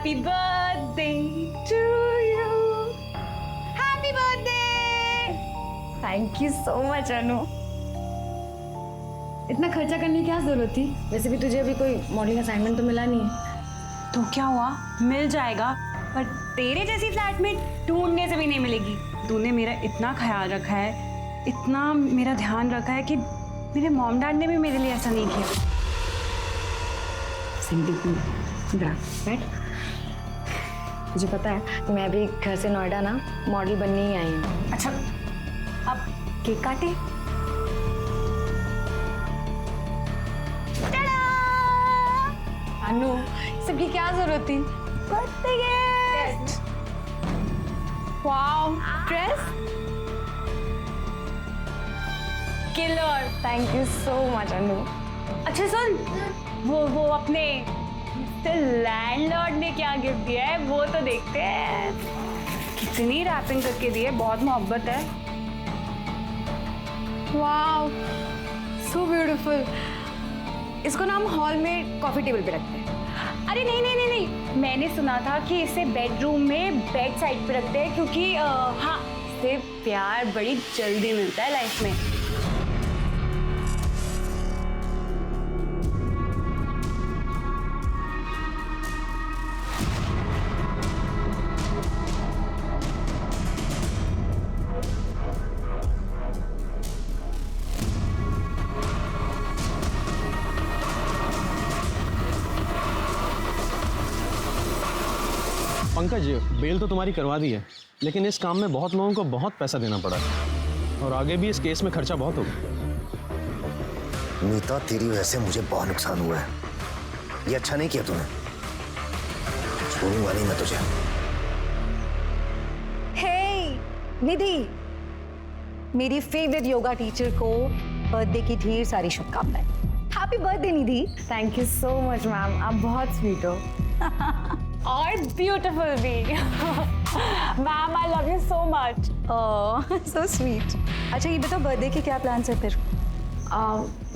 Happy birthday to you. Happy birthday. Thank you so much अनु. इतना खर्चा करने की क्या जरूरत थी? वैसे भी तुझे अभी कोई मॉडलिंग असाइनमेंट तो मिला नहीं है. तो क्या हुआ, मिल जाएगा, पर तेरे जैसी फ्लैटमेट ढूंढने से भी नहीं मिलेगी. तूने मेरा इतना ख्याल रखा है, इतना मेरा ध्यान रखा है कि मेरे मॉम डैड ने भी मेरे लिए ऐसा नहीं किया. बैठ. तुझे पता है मैं अभी घर से नोएडा ना मॉडल बनने ही आई हूँ. अच्छा, अब केक काटे. अनु, सबकी क्या जरूरत थी? Birthday gift. Wow, dress killer. Thank you so much Anu. अच्छा सुन, वो अपने लैंडलॉर्ड ने क्या गिफ्ट दिया है वो तो देखते हैं. कितनी रैपिंग करके दी है, बहुत मोहब्बत है. Wow, so beautiful. इसको ना हम हॉल में कॉफी टेबल पे रखते हैं. अरे नहीं नहीं नहीं नहीं, मैंने सुना था कि इसे बेडरूम में बेड साइड पे रखते हैं क्योंकि हाँ, इससे प्यार बड़ी जल्दी मिलता है लाइफ में. पंकज, बेल तो तुम्हारी करवा दी है, लेकिन इस काम में बहुत लोगों को बहुत पैसा देना पड़ा है और आगे भी इस केस में खर्चा बहुत होगा. नीता, तेरी वजह से मुझे बहुत नुकसान हुआ है. ये अच्छा नहीं किया तूने. छोड़ूंगा नहीं मैं तुझे. हे निधि, मेरी फेवरेट योगा टीचर को बर्थडे की ढेर सारी शुभकामनाएं. Happy birthday Nidhi. Thank you so much ma'am, आप बहुत स्वीट हो. और ब्यूटीफुल भी. Ma'am, I love you so much. Oh, so sweet. अच्छा ये बताओ, बर्थडे के क्या प्लान्स है फिर?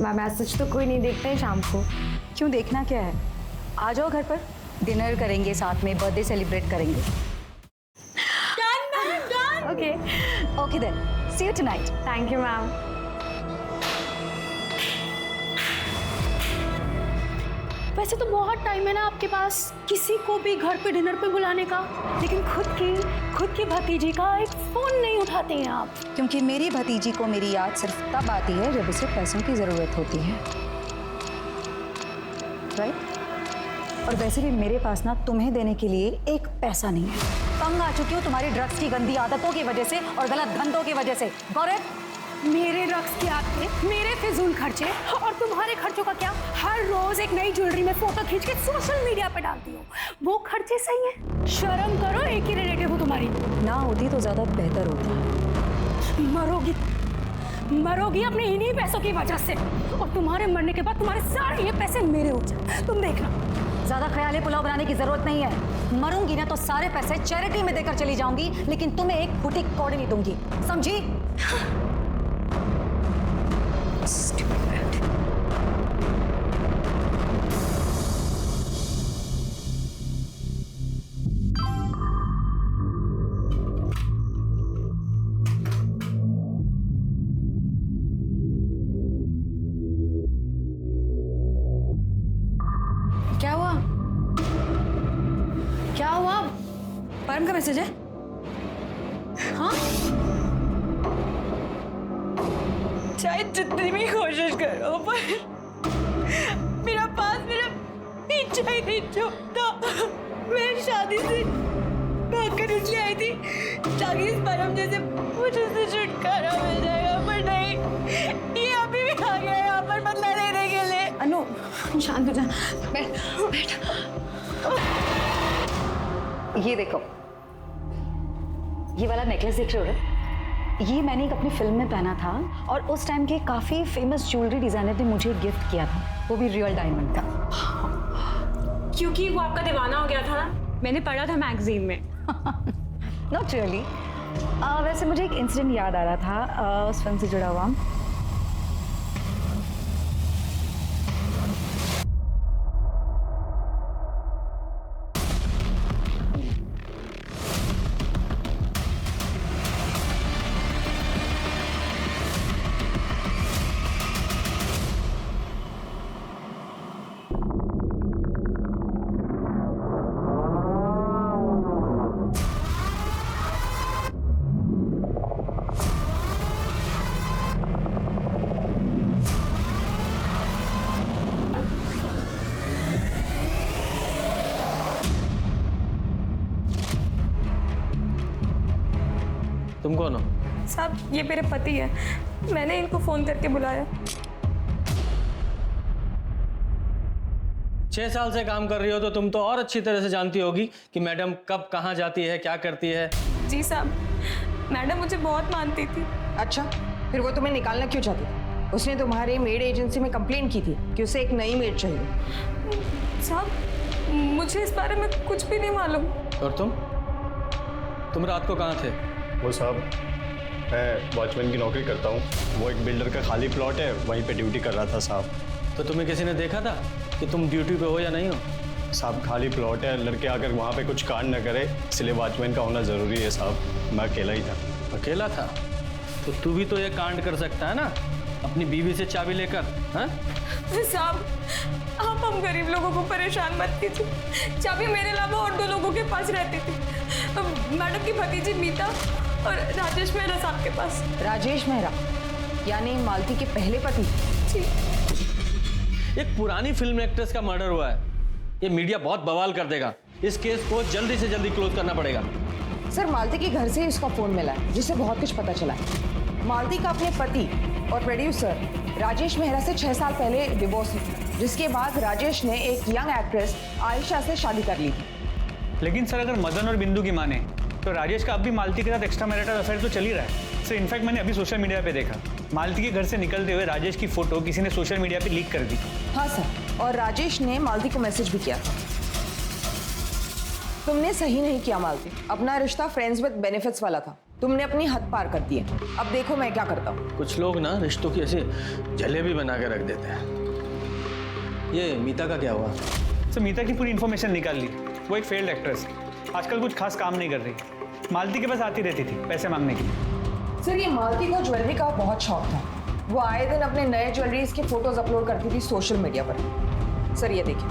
मैम आज सच तो कोई नहीं देखता है शाम को. क्यों, देखना क्या है? आ जाओ घर पर, डिनर करेंगे साथ में, बर्थडे सेलिब्रेट करेंगे. Okay. Okay then, see you tonight. Thank you ma'am. वैसे तो बहुत टाइम है ना आपके पास किसी को भी घर पे डिनर पे बुलाने का, लेकिन खुद की भतीजी का एक फोन नहीं उठाते हैं आप. क्योंकि मेरी भतीजी को मेरी याद सिर्फ तब आती है जब उसे पैसों की जरूरत होती है. राइट? और वैसे भी मेरे पास ना तुम्हें देने के लिए एक पैसा नहीं है. तंग आ चुकी हूँ तुम्हारी ड्रग्स की गंदी आदतों की वजह से और गलत धंधों की वजह से. गौरव, मेरे रक्स के आते, मेरे फिजूल खर्चे और तुम्हारे खर्चों का क्या? हर रोज एक नई ज्वेलरी में फोटो खींच के सोशल मीडिया पे डालती हो. वो खर्चे सही है? शर्म करो, एक ही रिलेटिव हो तुम्हारी. ना होती तो ज्यादा बेहतर होता. मरोगी अपने इन्हीं पैसों की वजह से, और तुम्हारे मरने के बाद तुम्हारे सारे ये पैसे मेरे हो जाए. तुम देखना. ज्यादा ख्याली पुलाव बनाने की जरूरत नहीं है. मरूंगी ना तो सारे पैसे चैरिटी में देकर चली जाऊंगी, लेकिन तुम्हें एक फुटी कौड़ी नहीं दूंगी, समझी? क्या हुआ? परम का मैसेज है? हाँ, चाहे जितनी भी कोशिश करो पर मेरा पीछा ही नहीं छोड़ता. मैं शादी से भागकर इसलिए आई थी ताकि इस परम जैसे मुझे से छुटकारा मिल जाएगा, पर नहीं, ये अभी भी आ गया यहाँ पर बदला लेने के लिए. अनु, शांत हो जा. बैठ. ये देखो, ये वाला नेकलेस देख रहे हो ना? ये मैंने एक अपनी फिल्म में पहना था और उस टाइम के काफी फेमस ज्वेलरी डिजाइनर ने मुझे गिफ्ट किया था, वो भी रियल डायमंड का. क्योंकि वो आपका दीवाना हो गया था ना, मैंने पढ़ा था मैगजीन में. Not really. वैसे मुझे एक इंसिडेंट याद आ रहा था उस फिल्म से जुड़ा हुआ. साहब ये मेरे पति है, मैंने इनको फोन करके बुलाया। 6 साल से काम कर रही हो तो तुम तो और अच्छी तरह से जानती होगी कि मैडम कब कहाँ जाती है, क्या करती है। जी साहब, मैडम मुझे बहुत मानती थी। अच्छा, फिर वो तुम्हें निकालना क्यों चाहती थी? उसने तुम्हारे मेड एजेंसी में कंप्लेंट की थी कि उसे एक नई मेड चाहिए। साहब मुझे इस बारे में कुछ भी नहीं मालूम। और तुम रात को कहाँ थे? वो साहब, मैं वॉचमैन की नौकरी करता हूँ। वो एक बिल्डर का खाली प्लॉट है, वहीं पे ड्यूटी कर रहा था साहब। तो तुम्हें किसी ने देखा था कि तुम ड्यूटी पे हो या नहीं हो? साहब खाली प्लॉट है, लड़के आकर वहाँ पे कुछ कांड न करे, इसलिए वॉचमैन का होना ज़रूरी है साहब। मैं अकेला ही था। अकेला था? तो तू भी तो ये कांड कर सकता है ना, अपनी बीवी से चाबी लेकर। हाँ साहब, आप हम गरीब लोगों को परेशान मत कीजिए। चाबी मेरे अलावा और 2 लोगों के पास रहती थी, मैडम की भतीजी मीता और राजेश मेहरा साहब के पास। राजेश मेहरा यानी मालती के पहले पति? जी। एक पुरानी फिल्म एक्ट्रेस का मर्डर हुआ है, ये मीडिया बहुत बवाल कर देगा। इस केस को जल्दी से जल्दी क्लोज करना पड़ेगा। सर, मालती के घर से उसका फोन मिला है, जिससे बहुत कुछ पता चला है। मालती का अपने पति और प्रोड्यूसर राजेश मेहरा से 6 साल पहले डिवोर्स हुआ, जिसके बाद राजेश ने एक यंग एक्ट्रेस आयशा से शादी कर ली थी। लेकिन सर, अगर मदन और बिंदु की माने तो राजेश का अब भी मालती के साथ एक्स्ट्रा मैरिटल अफेयर तो चल ही रहा है। सर, इनफैक्ट मैंने अभी सोशल मीडिया पे देखा, मालती के घर से निकलते हुए राजेश की फोटो किसी ने सोशल मीडिया पे लीक कर दी। हाँ सर, और राजेश ने मालती को मैसेज भी किया था। तुमने सही नहीं किया मालती, अपना रिश्ता फ्रेंड्स विद बेनिफिट्स वाला था, तुमने अपनी हद पार कर दी है। अब देखो मैं क्या करता हूँ। कुछ लोग ना रिश्तों की ऐसे जलेबी बना के रख देते हैं। ये मीता का क्या हुआ? सर, मीता की पूरी इन्फॉर्मेशन निकाल ली। वो एक फेल्ड एक्ट्रेस है, आजकल कुछ खास काम नहीं कर रही। मालती के पास आती रहती थी पैसे मांगने के लिए। सर, ये मालती को ज्वेलरी का बहुत शौक था। वो आए दिन अपने नए ज्वेलरीज के फोटोज अपलोड करती थी सोशल मीडिया पर। सर ये देखिए।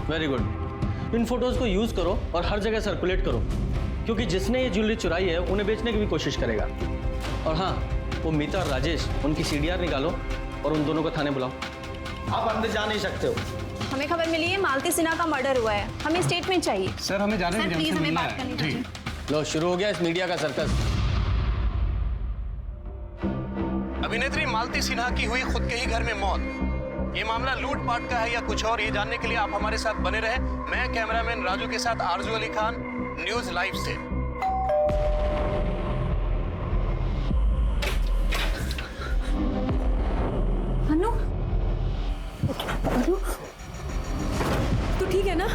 वेरी गुड, इन फोटोज को यूज करो और हर जगह सर्कुलेट करो, क्योंकि जिसने ये ज्वेलरी चुराई है उन्हें बेचने की भी कोशिश करेगा। और हाँ, वो मीता और राजेश, उनकी CDR निकालो और उन दोनों को थाने बुलाओ। आप अंदर जा नहीं सकते हो। हमें खबर मिली है मालती सिन्हा का मर्डर हुआ है, हमें स्टेटमेंट चाहिए। सर, हमें जाने सर प्लीज हमें बात करनी चाहिए। लो, शुरू हो गया इस मीडिया का सर्कस। अभिनेत्री मालती सिन्हा की हुई खुद के ही घर में मौत। ये मामला लूटपाट का है या कुछ और, ये जानने के लिए आप हमारे साथ बने रहे। मैं कैमरामैन राजू के साथ आरजू अली खान, न्यूज लाइव से। अनु, अनु, तू ठीक है ना?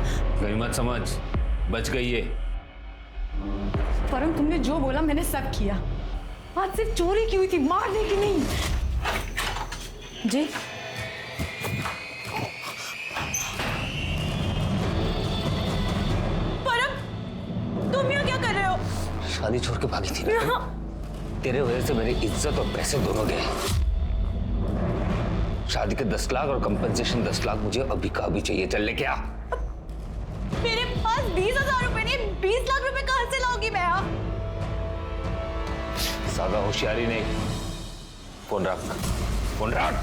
गई मत समझ, बच गई है। परम, तुमने जो बोला मैंने सब किया। आज सिर्फ चोरी की हुई थी, मारने की नहीं। जी परम, तुम यहाँ क्या कर रहे हो? शादी छोड़ के भागी थी ना, तेरे वजह से मेरी इज्जत और पैसे दोनों गए। शादी के 10 लाख और कंपनसेशन 10 लाख मुझे अभी का अभी चाहिए। चल ले क्या? मेरे पास 20,000 रुपए नहीं, 20 लाख रुपए कहाँ से लाऊंगी मैं? ज्यादा होशियारी नहीं। फोन रख, फोन रख।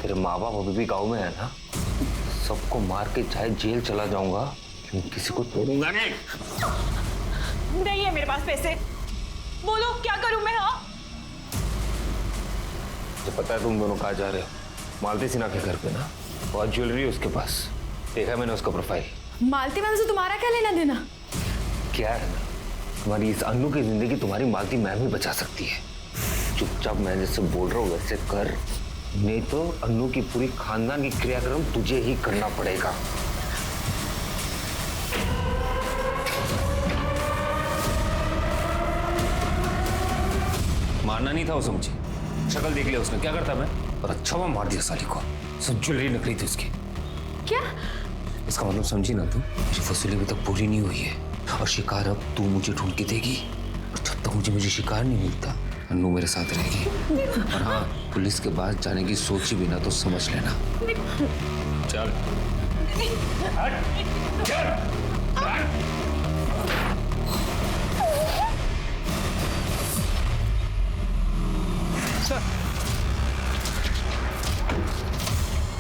तेरे माँ बाप अभी भी गाँव में है ना? सबको मार के चाहे जेल चला जाऊंगा, लेकिन किसी को तोड़ूंगा नहीं। नहीं है मेरे पास पैसे, बोलो क्या करूं मैं? हाँ, तो पता है तुम दोनों कहाँ जा रहे हो? मालती सिन्हा के घर पे ना, बहुत ज्वेलरी उसके पास। देखा मैंने उसका प्रोफाइल। मालती मैम से तुम्हारा क्या लेना देना? क्या है ना, तुम्हारी इस अन्नू की जिंदगी तुम्हारी मालती मैम ही बचा सकती है। चुपचाप मैं जैसे बोल रहा हूँ वैसे कर, नहीं तो अन्नू की पूरी खानदान की क्रियाक्रम तुझे ही करना पड़ेगा। मारना नहीं था वो, समझी? शक्ल देख लिया उसने, क्या करता मैं? और अच्छा वो मार दिया साली को। सब ज्वेलरी निकली थी उसकी। क्या? इसका मतलब समझी ना तू? मेरी फसूली अभी तक पूरी नहीं हुई है और शिकार अब तू मुझे ढूंढ के देगी। और जब तक मुझे शिकार नहीं मिलता, अन्नू मेरे साथ रहेगी। और हाँ, पुलिस के पास जाने की सोची भी ना तो समझ लेना। चल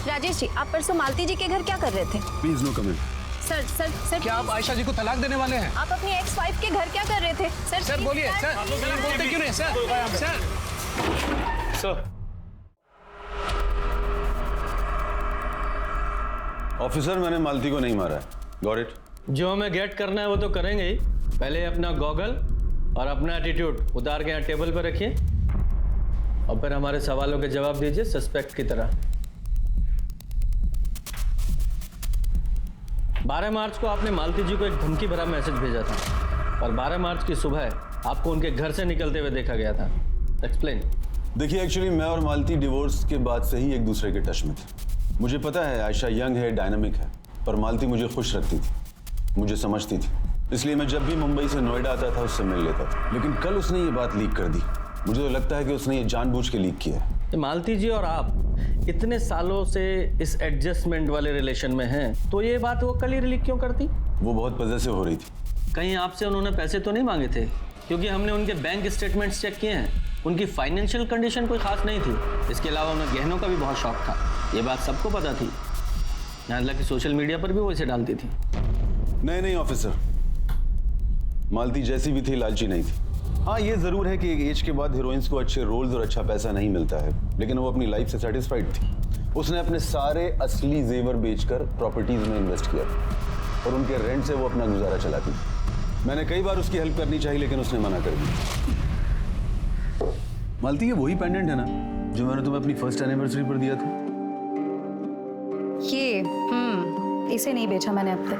राजेश जी, आप परसों मालती जी के घर क्या कर रहे थे? Please no comment. Sir sir sir क्या आप आयशा जी को तलाक देने वाले हैं? आप अपनी एक्स वाइफ के घर क्या कर रहे थे? सर सर बोलिए सर, सर बोलते क्यों नहीं सर? सर ऑफिसर, मैंने मालती को नहीं मारा है। Got it? जो हमें गेट करना है वो तो करेंगे ही। पहले अपना गॉगल और अपना एटीट्यूड उतार के यहाँ टेबल पर रखिए और फिर हमारे सवालों के जवाब दीजिए सस्पेक्ट की तरह। 12 मार्च को आपने मालती जी को एक धमकी भरा मैसेज भेजा था और 12 मार्च की सुबह आपको उनके घर से निकलते हुए देखा गया था। एक्सप्लेन। देखिए, एक्चुअली मैं और मालती डिवोर्स के बाद से ही एक दूसरे के टच में थे। मुझे पता है आयशा यंग है, डायनामिक है, पर मालती मुझे खुश रखती थी, मुझे समझती थी। इसलिए मैं जब भी मुंबई से नोएडा आता था उससे मिल लेता था। लेकिन कल उसने ये बात लीक कर दी। मुझे तो लगता है कि उसने ये जानबूझ के लीक किया है। मालती जी और आप इतने सालों से इस एडजस्टमेंट वाले रिलेशन में हैं, तो ये बात वो कल ही लीक क्यों करती? वो बहुत पजेसिव हो रही थी। कहीं आपसे उन्होंने पैसे तो नहीं मांगे थे? क्योंकि हमने उनके बैंक स्टेटमेंट्स चेक किए हैं, उनकी फाइनेंशियल कंडीशन कोई खास नहीं थी। इसके अलावा उन्हें गहनों का भी बहुत शौक था, ये बात सबको पता थी। हालांकि सोशल मीडिया पर भी वो इसे डालती थी। नहीं ऑफिसर, मालती जैसी भी थी लालची नहीं थी। हाँ, ये जरूर है कि एक एज के बाद हीरोइंस को अच्छे रोल्स और अच्छा पैसा नहीं मिलता है, लेकिन वो अपनी लाइफ से सेटिस्फाइड थी। उसने अपने सारे असली जेवर बेचकर प्रॉपर्टीज में इन्वेस्ट किया था और उनके रेंट से वो अपना गुजारा चलाती थी। मैंने कई बार उसकी हेल्प करनी चाहिए, लेकिन उसने मना कर दी। मालती, ये वही पेंडेंट है ना जो मैंने तुम्हें अपनी फर्स्ट एनिवर्सरी पर दिया था? ये इसे नहीं बेचा मैंने अब तक।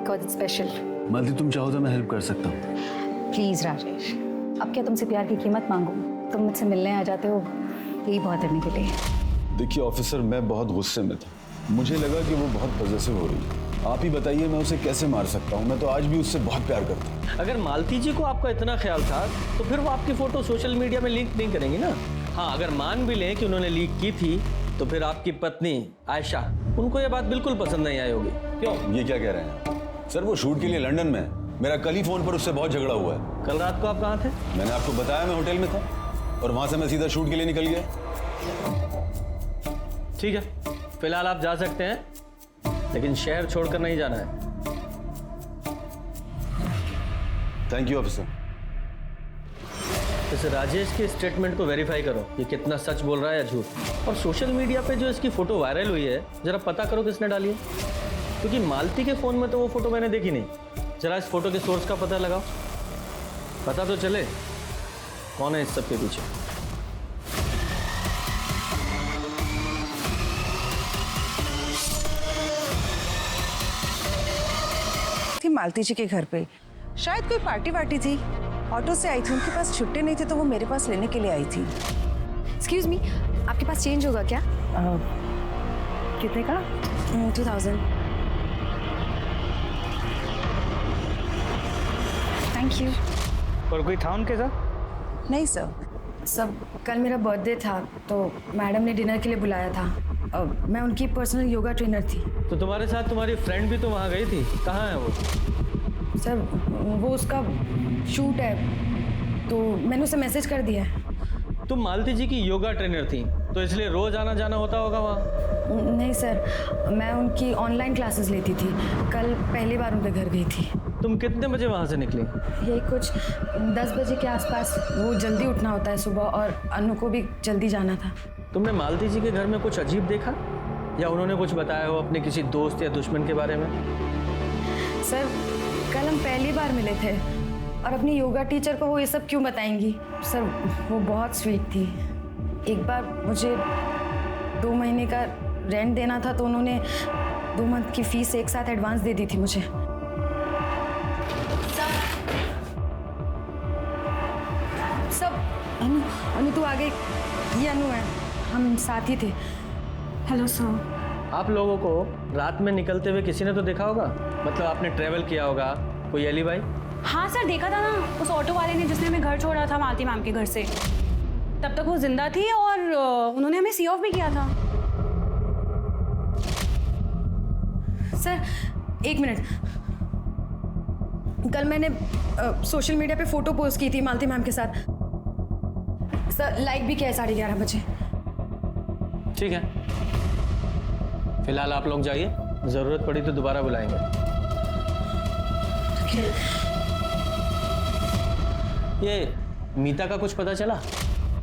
Got special. मालती, तुम चाहो तो मैं हेल्प कर सकता हूँ। प्लीज राजेश, अब क्या तुमसे प्यार की कीमत मांगू? तुम मुझसे मिलने आ जाते हो, यही बहुत है मेरे लिए। देखिए ऑफिसर, मैं बहुत गुस्से में था। मुझे लगा कि वो बहुत पजेसिव हो रही है। आप ही बताइए मैं उसे कैसे मार सकता हूँ? मैं तो आज भी उससे बहुत प्यार करता हूँ। अगर मालती जी को आपका इतना ख्याल था तो फिर वो आपकी फोटो सोशल मीडिया में लीक नहीं करेंगी ना। हाँ, अगर मान भी लें कि उन्होंने लीक की थी तो फिर आपकी पत्नी आयशा, उनको ये बात बिल्कुल पसंद नहीं आई होगी। क्यों? ये क्या कह रहे हैं सर? वो शूट के लिए लंदन में है। मेरा कल ही फोन पर उससे बहुत झगड़ा हुआ है। कल रात को आप कहाँ थे? मैंने आपको बताया, मैं होटल में था और वहां से मैं सीधा शूट के लिए निकल गया। ठीक है, फिलहाल आप जा सकते हैं, लेकिन शहर छोड़कर नहीं जाना है। Thank you officer. इस राजेश के स्टेटमेंट को वेरीफाई करो, ये कितना सच बोल रहा है या झूठ। और सोशल मीडिया पे जो इसकी फोटो वायरल हुई है, जरा पता करो किसने डाली है, क्योंकि मालती के फोन में तो वो फोटो मैंने देखी नहीं। जरा इस फोटो के सोर्स का पता लगाओ, पता तो चले कौन है इस सब के पीछे। थी मालती जी के घर पे, शायद कोई पार्टी वार्टी थी। ऑटो से आई थी, उनके पास छुट्टे नहीं थे तो वो मेरे पास लेने के लिए आई थी। एक्सक्यूज मी, आपके पास चेंज होगा क्या? कितने का? 2000। Thank you. और कोई था उनके साथ? नहीं सर। सब कल मेरा बर्थडे था तो मैडम ने डिनर के लिए बुलाया था। मैं उनकी पर्सनल योगा ट्रेनर थी। तो तुम्हारे साथ तुम्हारी फ्रेंड भी तो वहाँ गई थी, कहाँ है वो? सर वो उसका शूट है तो मैंने उसे मैसेज कर दिया है। तुम मालती जी की योगा ट्रेनर थी तो इसलिए रोज आना जाना होता होगा वहाँ? नहीं सर, मैं उनकी ऑनलाइन क्लासेस लेती थी। कल पहली बार उनके घर गई थी। तुम कितने बजे वहाँ से निकली? यही कुछ 10 बजे के आसपास। वो जल्दी उठना होता है सुबह और अनु को भी जल्दी जाना था। तुमने मालती जी के घर में कुछ अजीब देखा या उन्होंने कुछ बताया हो अपने किसी दोस्त या दुश्मन के बारे में? सर कल हम पहली बार मिले थे और अपनी योगा टीचर को वो ये सब क्यों बताएंगी? सर वो बहुत स्वीट थी। एक बार मुझे 2 महीने का रेंट देना था तो उन्होंने 2 मंथ की फीस एक साथ एडवांस दे दी थी मुझे। सब अनु तू आ गई। ये अनु है, हम साथ ही थे। Hello sir. आप लोगों को रात में निकलते हुए किसी ने तो देखा होगा, मतलब आपने ट्रेवल किया होगा, कोई एलिबाई? हाँ सर, देखा था ना उस ऑटो वाले ने जिसने हमें घर छोड़ा था मालती मैम के घर से। तब तक वो जिंदा थी और उन्होंने हमें सी ऑफ भी किया था। सर 1 मिनट, कल मैंने सोशल मीडिया पे फोटो पोस्ट की थी मालती मैम के साथ। सर लाइक भी किया है 11:30 बजे। ठीक है, फिलहाल आप लोग जाइए, जरूरत पड़ी तो दोबारा बुलाएंगे। ये मीता का कुछ पता चला?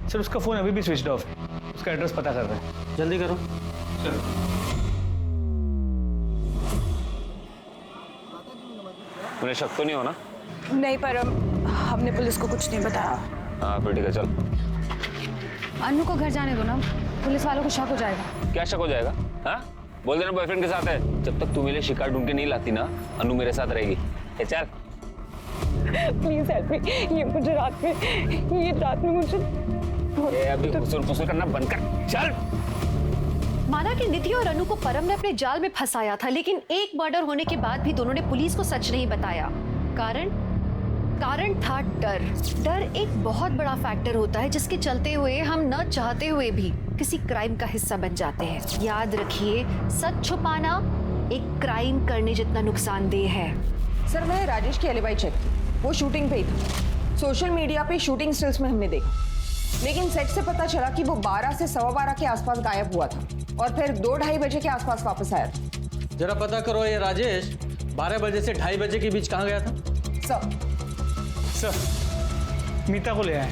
सर उसका फोन अभी भी स्विच ऑफ है, उसका एड्रेस पता कर रहे हैं। जल्दी करो। मुझे शक तो नहीं होना? नहीं, पर हमने पुलिस को कुछ नहीं बताया। हाँ फिर ठीक है, चल। अन्नू को घर जाने दो ना, पुलिस वालों को शक हो जाएगा। क्या शक हो जाएगा? हाँ बोल देना बॉयफ्रेंड के साथ है। जब तक तू मेरे शिकार ढूंढ के नहीं लाती ना, अनु मेरे साथ रहेगी। ए, चल। प्लीज हेल्प मी, ये मुझे रात में मुझे ए, अभी फुसुर करना बंद कर, चल। माना कि निधि और अनु को परम ने अपने जाल में फंसाया था, लेकिन एक मर्डर होने के बाद भी दोनों ने पुलिस को सच नहीं बताया। कारण था डर। डर एक बहुत बड़ा फैक्टर होता है जिसके चलते हुए हम न चाहते हुए भी किसी क्राइम का हिस्सा बन जाते हैं। याद रखिए, सच छुपाना एक क्राइम करने जितना नुकसानदेह है। सर मैंने राजेश की एलिबाई चेक की, वो शूटिंग पे ही था। सोशल मीडिया पे शूटिंग स्टिल्स में हमने देखा, लेकिन सेट से पता चला कि वो 12 से 12:15 के आसपास गायब हुआ था और फिर 2-2:30 बजे के आसपास वापस आया था। जरा पता करो ये राजेश 12 बजे से 2:30 बजे के बीच कहाँ गया था? सर मीता को ले आए,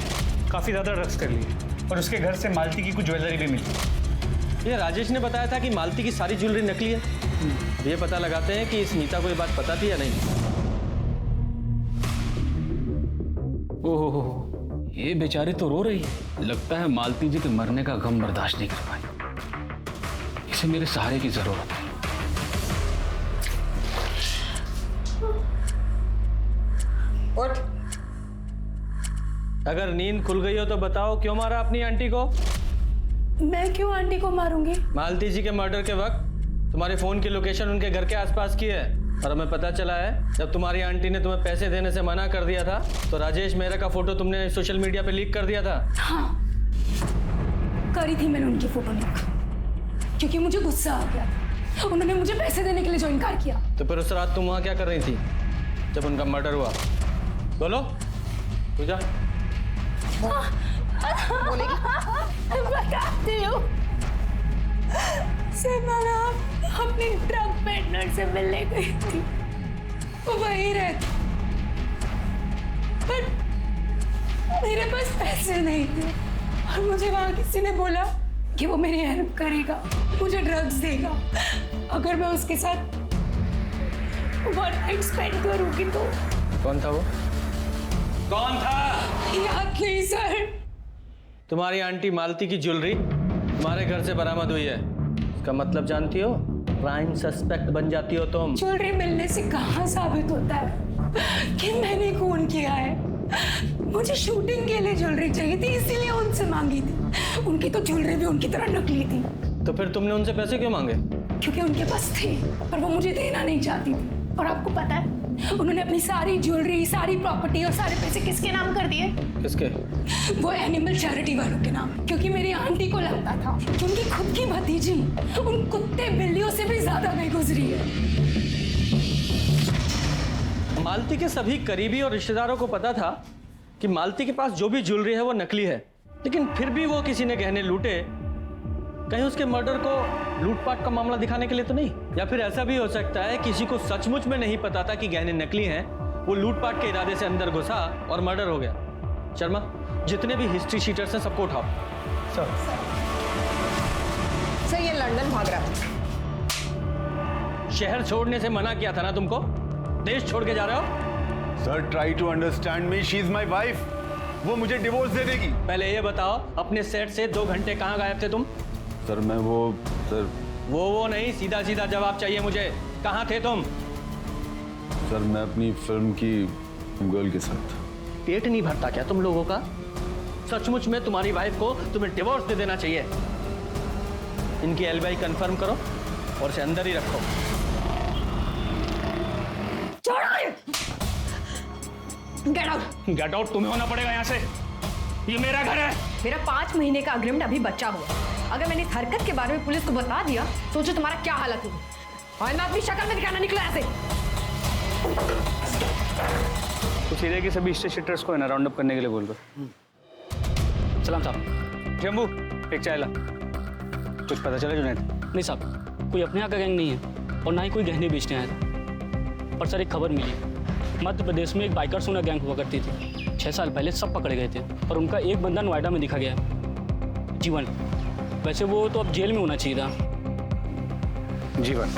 काफी ज्यादा ड्रग्स कर लिए और उसके घर से मालती की कुछ ज्वेलरी भी मिली। ये राजेश ने बताया था कि मालती की सारी ज्वेलरी नकली है। ये पता लगाते हैं कि इस मीता को ये बात पता थी या नहीं। ओहो, ये बेचारी तो रो रही है। लगता है मालती जी के मरने का गम बर्दाश्त नहीं कर पाई। इसे मेरे सहारे की जरूरत है। उठ। अगर नींद खुल गई हो तो बताओ, क्यों मारा अपनी आंटी को? मैं क्यों आंटी को मारूंगी? मालती जी के मर्डर के वक्त तुम्हारे फोन की लोकेशन उनके घर के आसपास की है और हमें पता चला है जब तुम्हारी आंटी ने तुम्हें पैसे देने से मना कर दिया था तो राजेश मेहरा का फोटो तुमने सोशल मीडिया पे लीक कर दिया था। हाँ, करी थी मैंने उनकी फोटो लीक, क्योंकि मुझे गुस्सा आ गया था। उन्होंने मुझे पैसे देने के लिए जो इनकार किया। तो फिर उस रात तुम वहाँ क्या कर रही थी जब उनका मर्डर हुआ? बोलो, तू जा। बताती हूँ। अपने ड्रग पेडलर से मिलने गई थी, वो वहीं रहती, पर मेरे पास पैसे नहीं थे और मुझे वहां किसी ने बोला कि वो मेरी हेल्प करेगा, मुझे ड्रग्स देगा अगर मैं उसके साथ वन नाइट स्पेंड करूंगी तो। कौन था वो? कौन था? याद नहीं सर। तुम्हारी आंटी मालती की ज्वेलरी तुम्हारे घर से बरामद हुई है। इसका मतलब जानती हो? क्राइम सस्पेक्ट बन जाती हो तुम। ज्वेलरी मिलने से कहाँ साबित होता है कि मैंने खून किया है? मुझे शूटिंग के लिए ज्वेलरी चाहिए थी, इसीलिए उनसे मांगी थी। उनकी तो ज्वेलरी भी उनकी तरह नकली थी। तो फिर तुमने उनसे पैसे क्यों मांगे? क्योंकि उनके पास थे पर वो मुझे देना नहीं चाहती थी। और आपको पता है उन्होंने अपनी सारी ज्वेलरी, सारी प्रॉपर्टी और सारे पैसे किसके नाम कर दिए? किसके? वो एनिमल चैरिटी वालों के नाम। क्योंकि मेरी आंटी को लगता था कि उनकी खुद की भतीजी उन कुत्ते बिल्लियों से भी ज्यादा नहीं गुजरी है। मालती के सभी करीबी और रिश्तेदारों को पता था कि मालती के पास जो भी ज्वेलरी है वो नकली है, लेकिन फिर भी वो किसी ने गहने लूटे। कहीं उसके मर्डर को लूटपाट का मामला दिखाने के लिए तो नहीं? या फिर ऐसा भी हो सकता है किसी को सचमुच में नहीं पता था कि गहने नकली हैं, वो लूटपाट के इरादे से अंदर घुसा और मर्डर हो गया। शर्मा, जितने भी हिस्ट्री शीटर्स हैं सबको उठाओ। सर ये लंदन भाग रहा है। शहर छोड़ने से मना किया था ना तुमको? देश छोड़ के जा रहे हो? Sir try to understand me, she is my wife. वो मुझे डिवोर्स दे देगी। पहले ये बताओ, अपने सेट से 2 घंटे कहाँ गायब थे तुम? सर मैं सर वो नहीं, सीधा सीधा जवाब चाहिए मुझे। कहाँ थे तुम? सर मैं अपनी फिल्म की गर्ल के साथ। पेट नहीं भरता क्या तुम लोगों का? सचमुच में तुम्हारी वाइफ को तुम्हें डिवोर्स दे देना चाहिए। इनकी एलिबाई कंफर्म करो और इसे अंदर ही रखो। गेट आउट तुम्हें होना पड़ेगा यहाँ से। ये मेरा घर है। मेरा 5 महीने का अग्रीमेंट अभी बचा हुआ। अगर मैंने इस हरकत के बारे में पुलिस को बता दिया, सोचो तुम्हारा क्या हालत होगी। और मैं अपनी शक्ल में दिखाना निकला ऐसे। तो सीधे की सभी शीटर्स को है ना राउंड अप करने के लिए बोल दो। सलाम साहब। जम्बू एक चाय ला। कुछ पता चला जुनैद? नहीं साहब, कोई अपने यहाँ का गैंग नहीं है। और ना ही कोई गहने बेचने आया था। पर सर एक खबर मिली, मध्य प्रदेश में एक बाइकर सोना गैंग हुआ करती थी। 6 साल पहले सब पकड़े गए थे और उनका एक बंदा नोएडा में दिखा गया है, जीवन। वैसे वो तो अब जेल में होना चाहिए था। जीवन,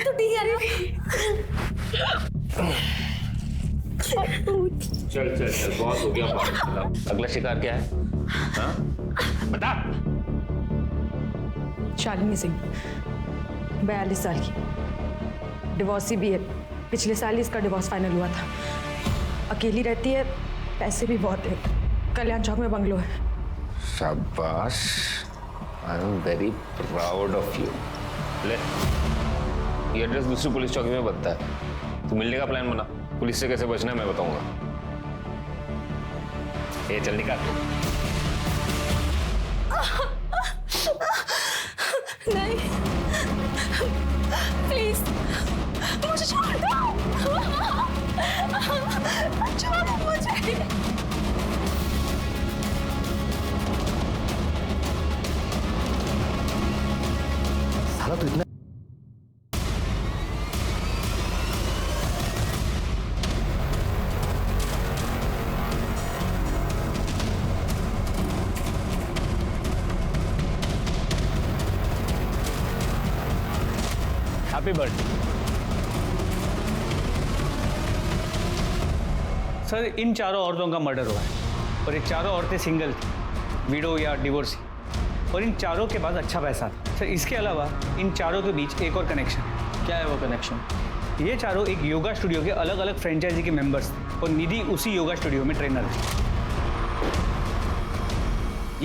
तो ठीक है चल चल चल, बहुत हो गया बात। अगला शिकार क्या है? हाँ? बता। शालिनी सिंह, 42 साल की, डिवोर्सी भी है। पिछले साल ही इसका डिवोर्स फाइनल हुआ था। अकेली रहती है, पैसे भी बहुत है। कल्याण चौक में बंगलो है। शाबाश, I am very proud of you. ले, ये एड्रेस दूसरी पुलिस चौकी में बनता है। तू मिलने का प्लान बना, पुलिस से कैसे बचना है मैं बताऊंगा। ये चल निकाल। नहीं, प्लीज मुझे छोड़ दो, छोड़ दो मुझे। साला तू इतना हैप्पी बर्थडे सर। इन चारों औरतों का मर्डर हुआ है और ये चारों औरतें सिंगल थी, विडो या डिवोर्सी, और इन चारों के पास अच्छा पैसा था सर। इसके अलावा इन चारों के बीच एक और कनेक्शन। क्या है वो कनेक्शन? ये चारों एक योगा स्टूडियो के अलग अलग फ्रेंचाइजी के मेंबर्स थे और निधि उसी योगा स्टूडियो में ट्रेनर थी।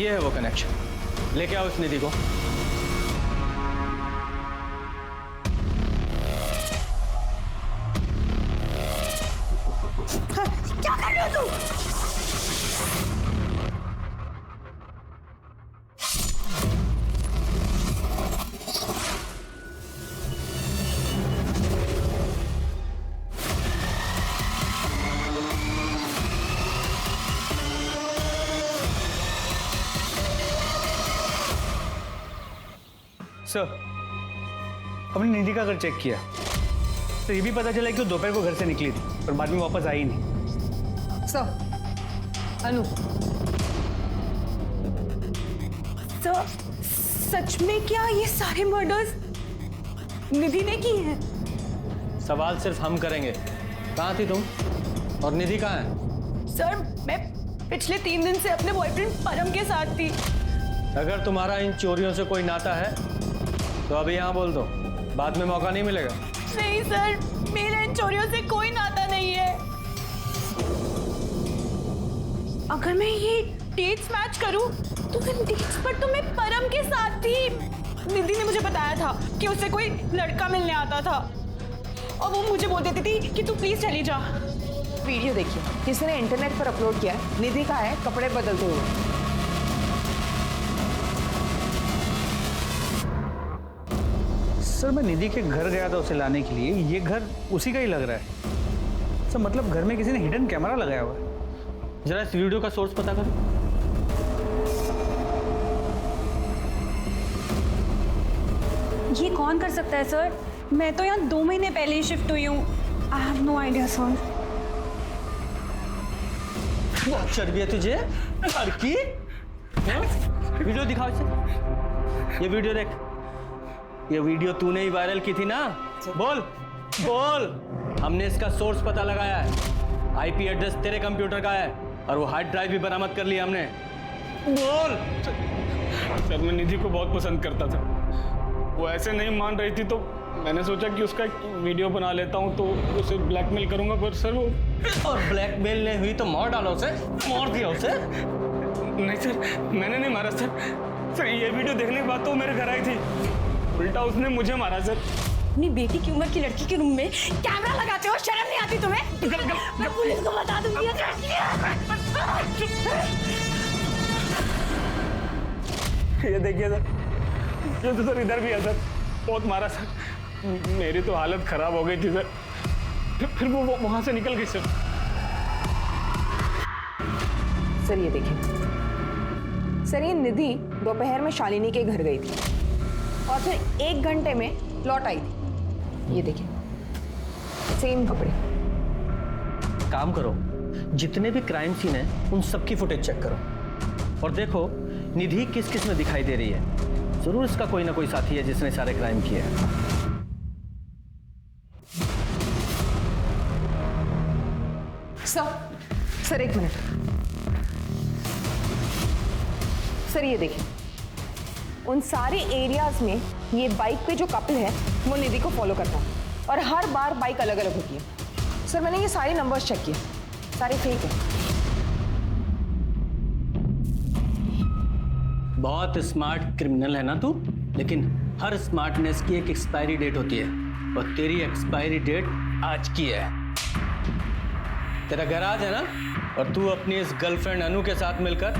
ये है वो कनेक्शन। लेके आओ इस निधि को। क्या कर रहे हो तुम? सर, हमने निधि का घर चेक किया तो ये भी पता चला कि वो दोपहर को घर से निकली थी और बाद में वापस आई नहीं। अनु, तो सच में क्या ये सारे मर्डर्स निधि ने की हैं? सवाल सिर्फ हम करेंगे। कहाँ थी तुम और निधि कहाँ है? सर, मैं पिछले 3 दिन से अपने बॉयफ्रेंड परम के साथ थी। अगर तुम्हारा इन चोरियों से कोई नाता है तो अभी यहाँ बोल दो, बाद में मौका नहीं मिलेगा। नहीं सर, मेरा इन चोरियों से कोई नाता नहीं है। अगर मैं ये डेट्स मैच करूं तो इन डेट्स पर तो मैं परम के साथ थी। निधि ने मुझे बताया था कि उसे कोई लड़का मिलने आता था और वो मुझे बोल देती थी कि तू प्लीज चली जा। वीडियो देखिए, किसी ने इंटरनेट पर अपलोड किया है। निधि का है कपड़े बदलते हुए। सर, मैं निधि के घर गया था उसे लाने के लिए। ये घर उसी का ही लग रहा है सर। मतलब घर में किसी ने हिडन कैमरा लगाया हुआ है। जरा इस वीडियो का सोर्स पता करो। ये कौन कर सकता है सर? मैं तो यहाँ 2 महीने पहले ही शिफ्ट हुई हूँ। I have no idea sir. बहुत चर्बी है तुझे घर की। वीडियो दिखाओ इसे। ये वीडियो देख। ये वीडियो तूने ही वायरल की थी ना? बोल बोल। हमने इसका सोर्स पता लगाया है। आईपी एड्रेस तेरे कंप्यूटर का है और वो हार्ड ड्राइव भी बरामद कर लिया हमने। बोल। सर, मैं निधि को बहुत पसंद करता था। वो ऐसे नहीं मान रही थी तो मैंने सोचा कि उसका एक वीडियो बना लेता हूँ तो उसे ब्लैकमेल करूंगा। पर सर वो और ब्लैकमेल नहीं हुई तो मार डालो उसे। मार दिया उसे। नहीं सर, मैंने नहीं मारा सर। सर, ये वीडियो देखने के बाद तो मेरे घर आई थी, उल्टा उसने मुझे मारा सर। अपनी बेटी की उम्र की लड़की के रूम में कैमरा लगाते हो, शर्म नहीं आती तुम्हें? मैं पुलिस को बता दूंगी। ये देखिए सर, ये तो सर इधर भी है सर। बहुत मारा सर। मेरी तो हालत खराब हो गई थी सर। फिर वो वहां से निकल गई सर। सर ये देखिए, सर ये निधि दोपहर में शालिनी के घर गई थी और फिर 1 घंटे में लौट आई थी। ये देखिए, सेम कपड़े। काम करो, जितने भी क्राइम सीन है उन सबकी फुटेज चेक करो और देखो निधि किस किस में दिखाई दे रही है। जरूर इसका कोई ना कोई साथी है जिसने सारे क्राइम किए हैं। Sir 1 minute. सर ये देखिए, उन सारे एरियाज में ये बाइक पे जो कपल है वो निधि को फॉलो करता है और हर बार बाइक अलग अलग होती है। सर मैंने ये सारे नंबर्स चेक किए, सारे फेक है। बहुत स्मार्ट क्रिमिनल है ना तू, लेकिन हर स्मार्टनेस की एक एक्सपायरी डेट होती है और तेरी एक्सपायरी डेट आज की है। तेरा गैराज है ना, और तू अपनी इस गर्लफ्रेंड अनु के साथ मिलकर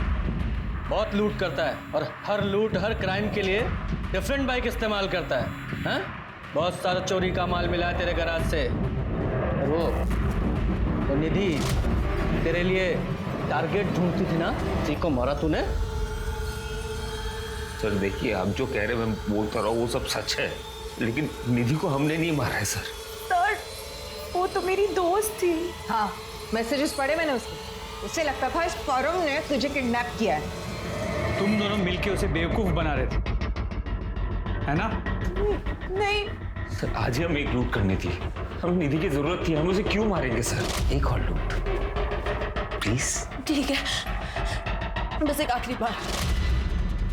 बहुत लूट करता है और हर लूट हर क्राइम के लिए डिफरेंट बाइक इस्तेमाल करता है। हाँ? बहुत सारा चोरी का माल मिला है तेरे गैराज से। और वो निधि तेरे लिए टारगेट ढूंढती थी ना, उसी को मारा तूने। सर देखिए, आप जो कह रहे हैं मैं बोलता रहा हूँ वो सब सच है, लेकिन निधि को हमने नहीं मारा है सर। सर वो तो मेरी दोस्त थी। हाँ, मैसेजेस पढ़े मैंने उसके। उसे लगता था इस फॉर्म ने तुझे किडनैप किया है। तुम दोनों मिलके उसे बेवकूफ बना रहे थे, है ना? नहीं सर, आज ही हम एक लूट करनी थी, हमें निधि की जरूरत थी, हम उसे क्यों मारेंगे सर? एक और लूट प्लीज। ठीक है, बस एक आखिरी बार।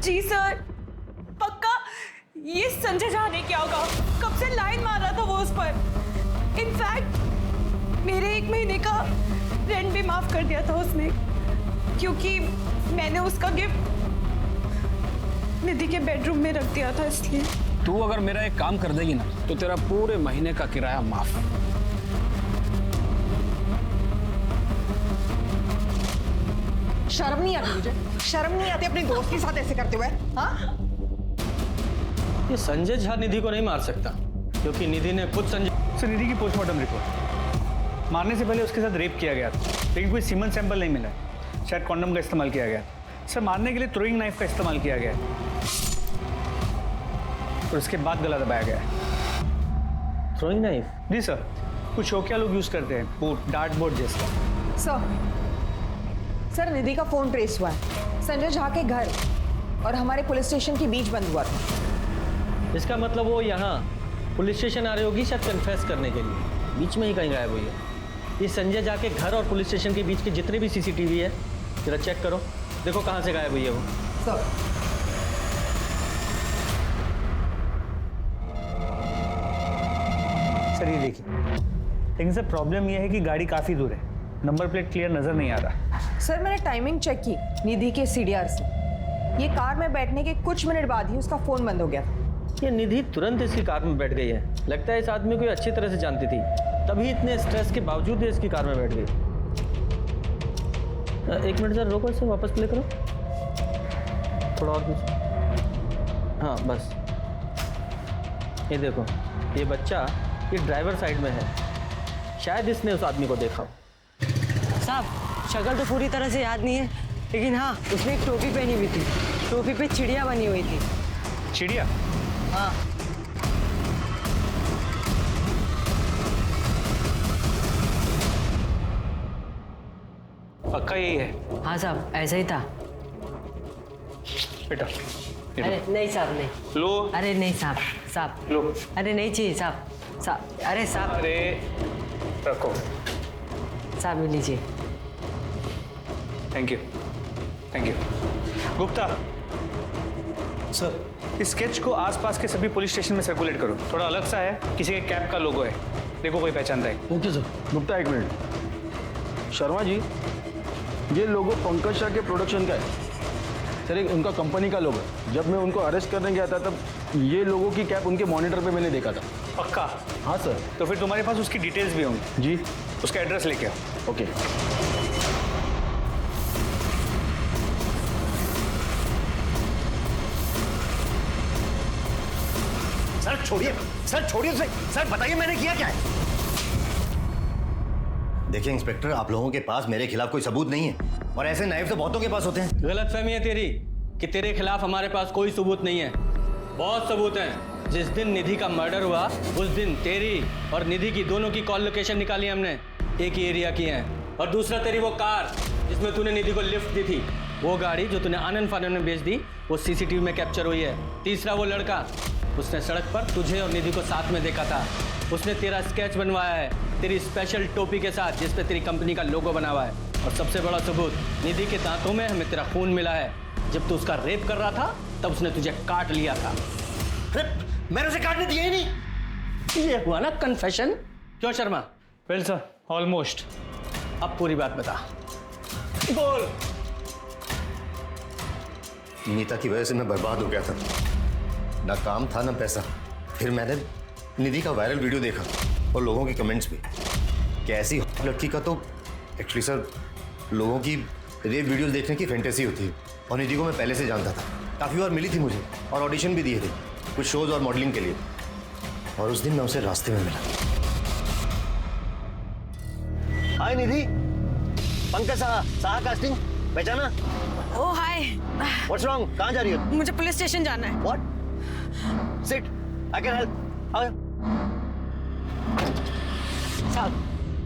जी सर, पक्का ये संजय झा ने क्या होगा? कब से लाइन मार रहा था वो उस पर। इनफैक्ट मेरे 1 महीने का रेंट भी माफ कर दिया था उसने, क्योंकि मैंने उसका गिफ्ट निधि के बेडरूम में रख दिया था, इसलिए। तू अगर मेरा एक काम कर देगी ना तो तेरा पूरे महीने का किराया माफ। शर्म नहीं आती तुझे? शर्म नहीं आती अपने दोस्त के साथ ऐसे करते हुए? हाँ? ये संजय झा निधि को नहीं मार सकता, क्योंकि निधि ने खुद सर निधि की पोस्टमार्टम रिपोर्ट, मारने से पहले उसके साथ रेप किया गया था, लेकिन कोई सीमन सैंपल नहीं मिला। शायद कॉन्डम का इस्तेमाल किया गया। सर मारने के लिए थ्रोइंग नाइफ का इस्तेमाल किया गया और उसके बाद गला दबाया गया है। Throwing knife? जी सर, कुछ शौकिया लोग यूज करते हैं, वो डार्ट बोर्ड जैसा। सर निधि का फोन ट्रेस हुआ है। संजय झा के घर और हमारे पुलिस स्टेशन के बीच बंद हुआ था। इसका मतलब वो यहाँ पुलिस स्टेशन आ रही होगी शायद कन्फेस करने के लिए, बीच में ही कहीं गायब हुई है। ये संजय झा के घर और पुलिस स्टेशन के बीच के जितने भी सीसीटीवी है जरा चेक करो, देखो कहाँ से गायब हुई है वो। सर ये देखिए, लेकिन सर प्रॉब्लम ये है कि गाड़ी काफी दूर है, नंबर प्लेट क्लियर नजर नहीं आ रहा। सर मैंने टाइमिंग चेक की निधि के CDR से। ये कार में बैठने के कुछ मिनट बाद ही उसका फोन बंद हो गया था। ये निधि तुरंत इसकी कार में बैठ गई है। लगता है इस आदमी को अच्छी तरह से जानती थी, तभी इतने स्ट्रेस के बावजूद ये इसकी कार में बैठ गई। 1 मिनट सर रोको, इसे वापस प्ले करो थोड़ा और कुछ। हाँ बस, ये देखो, ये बच्चा ये ड्राइवर साइड में है, शायद इसने उस आदमी को देखा। साहब शक्ल तो पूरी तरह से याद नहीं है, लेकिन हाँ उसने एक टोपी पहनी हुई थी, टोपी पे चिड़िया बनी हुई थी। चिड़िया? हाँ। पक्का यही है? हाँ साहब ऐसा ही था। बेटा अरे नहीं साहब नहीं। लो। अरे नहीं साहब, साहब लो। अरे नहीं चाहिए साहब, साहब अरे साहब। अरे रखो साहब ले लीजिए। Thank you, thank you. Gupta sir, इस स्केच को आसपास के सभी पुलिस स्टेशन में सर्कुलेट करो। थोड़ा अलग सा है, किसी के कैप का लोगो है, देखो कोई पहचानता है। Okay sir. Gupta 1 minute. Sharma ji, ये लोगो पंकज शाह के प्रोडक्शन का है सर, एक उनका कंपनी का लोगो है। जब मैं उनको अरेस्ट करने गया था तब ये लोगों की कैप उनके मॉनिटर पे मैंने देखा था। पक्का? हाँ सर। तो फिर तुम्हारे पास उसकी डिटेल्स भी होंगी? जी। उसका एड्रेस लेके आओ। ओके। सर छोड़िए, सर छोड़िए उसे। सर बताइए मैंने किया क्या है? देखिए इंस्पेक्टर, आप लोगों के पास मेरे खिलाफ कोई सबूत नहीं है और ऐसे नाइफ तो बहुतों के पास होते हैं। गलतफहमी है तेरी। कि तेरे खिलाफ हमारे पास कोई सबूत नहीं है। बहुत सबूत हैं। जिस दिन निधि का मर्डर हुआ उस दिन तेरी और निधि की दोनों की कॉल लोकेशन निकाली हमने, एक ही एरिया की हैं। और दूसरा तेरी वो कार जिसमें तूने निधि को लिफ्ट दी थी, वो गाड़ी जो तूने आनंद फानंद में बेच दी, वो सीसीटीवी में कैप्चर हुई है। तीसरा वो लड़का, उसने सड़क पर तुझे और निधि को साथ में देखा था। उसने तेरा स्केच बनवाया है तेरी स्पेशल टोपी के साथ जिस पे तेरी कंपनी का लोगो बना हुआ है। और सबसे बड़ा सबूत, निधि के दांतों में हमें तेरा खून मिला है। जब तू उसका रेप कर रहा था तब उसने तुझे काट लिया था। मैंने उसे काटने दिया ही नहीं। ये हुआ ना कन्फेशन। क्यों शर्मा? Well sir, almost. अब पूरी बात बता, बोल। नीता की वजह से मैं बर्बाद हो गया था, ना काम था ना पैसा। फिर मैंने निधि का वायरल वीडियो देखा और लोगों के कमेंट्स भी कि ऐसी लड़की का तो एक्चुअली सर लोगों की रेप वीडियो देखने की फैंटेसी होती है। और निधि को मैं पहले से जानता था, काफ़ी बार मिली थी मुझे और ऑडिशन भी दिए थे कुछ शोज और मॉडलिंग के लिए। और उस दिन मैं उसे रास्ते में मिला। हाय निधि, पंकज साहा कास्टिंग, पहचाना? Oh hi. What's wrong? कहाँ जा रही हो? मुझे पुलिस स्टेशन जाना है। What? Sit, I can help. आओ। साहब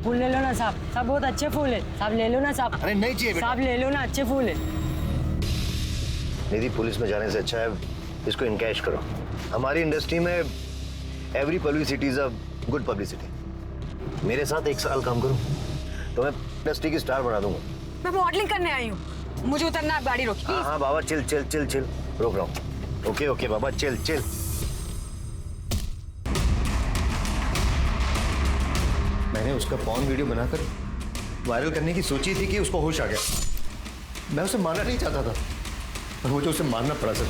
फूल ले लो ना साहब, साहब बहुत अच्छे फूल है साहब, ले लो ना साहब। अरे नहीं चाहिए बेटा। साहब ले लो ना, अच्छे फूल है। निधि, पुलिस में जाने से अच्छा है इसको इनकैश करो। हमारी इंडस्ट्री में every publicity is a good publicity. मेरे साथ 1 साल काम करो तो मैं इंडस्ट्री की स्टार बना दूंगा। मैं मॉडलिंग करने आई हूँ, मुझे उतरना, आप गाड़ी रोकी। हाँ हाँ बाबा, चिल चिल चिल चिल, रोक रहा हूँ। ओके ओके बाबा, चिल चिल। मैंने उसका पॉर्न वीडियो बनाकर वायरल करने की सोची थी कि उसको होश आ गया। मैं उसे मारना नहीं चाहता था पर मुझे उसे मारना पड़ा सर।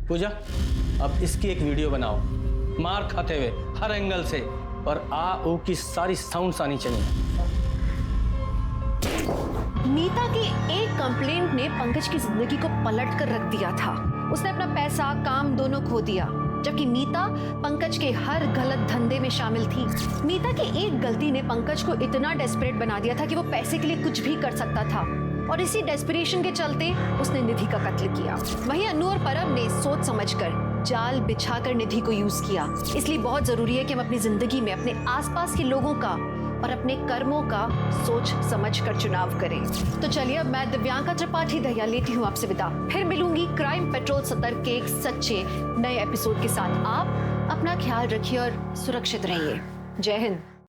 पूजा, अब इसकी एक वीडियो बनाओ, मार खाते हुए हर एंगल से, और आ ओ की सारी साउंड्स आनी चाहिए। नीता की एक कंप्लेंट ने पंकज की जिंदगी को पलट कर रख दिया था। उसने अपना पैसा, काम दोनों खो दिया, जबकि नीता पंकज के हर गलत धंधे में शामिल थी। नीता की एक गलती ने पंकज को इतना डेस्परेट बना दिया था कि वो पैसे के लिए कुछ भी कर सकता था, और इसी डेस्परेशन के चलते उसने निधि का कत्ल किया। वहीं अनु और परम ने सोच समझकर जाल बिछाकर निधि को यूज किया। इसलिए बहुत जरूरी है कि हम अपनी जिंदगी में अपने आसपास के लोगों का और अपने कर्मों का सोच समझ कर चुनाव करें। तो चलिए, अब मैं दिव्यांका त्रिपाठी दहिया लेती हूँ आपसे विदा। फिर मिलूंगी क्राइम पेट्रोल सतर्क के एक सच्चे नए एपिसोड के साथ। आप अपना ख्याल रखिए और सुरक्षित रहिए। जय हिंद।